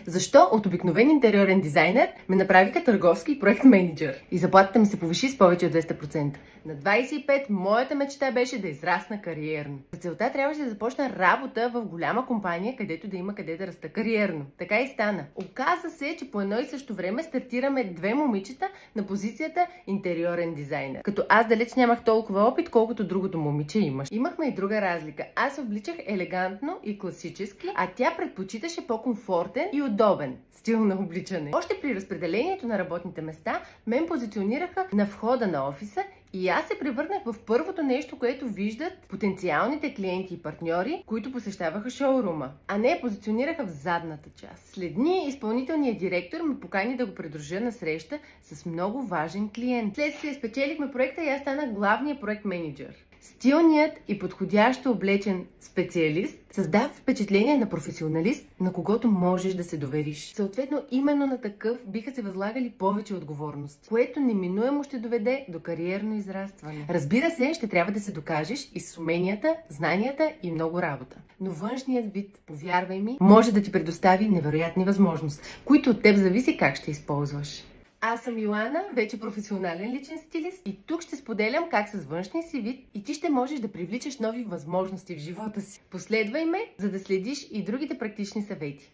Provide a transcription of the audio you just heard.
Защо от обикновен интериорен дизайнер ме направиха търговски и проект менеджер? И заплатата ми се повиши с повече от 200%. На 25 моята мечта беше да израсна кариерно. За целта трябваше да започна работа в голяма компания, където да има къде да раста кариерно. Така и стана. Оказа се, че по едно и също време стартираме две момичета на позицията интериорен дизайнер. Като аз далеч нямах толкова опит, колкото другото момиче имаш. Имахме и друга разлика. Аз обличах елегантно и класически, а тя предпочиташе по-комфортен и удобен стил на обличане. Още при разпределението на работните места, мен позиционираха на входа на офиса и аз се превърнах в първото нещо, което виждат потенциалните клиенти и партньори, които посещаваха шоурума, а не позиционираха в задната част. След дни изпълнителният директор ме покани да го придружа на среща с много важен клиент. Следствие спечелихме проекта и аз станах главният проект менеджер. Стилният и подходящо облечен специалист създава впечатление на професионалист, на когото можеш да се довериш. Съответно, именно на такъв биха се възлагали повече отговорност, което неминуемо ще доведе до кариерно израстване. Разбира се, ще трябва да се докажеш и с уменията, знанията и много работа. Но външният вид, повярвай ми, може да ти предостави невероятни възможности, които от теб зависи как ще използваш. Аз съм Йоана, вече професионален личен стилист и тук ще споделям как с външния си вид и ти ще можеш да привличаш нови възможности в живота си. Последвай ме, за да следиш и другите практични съвети.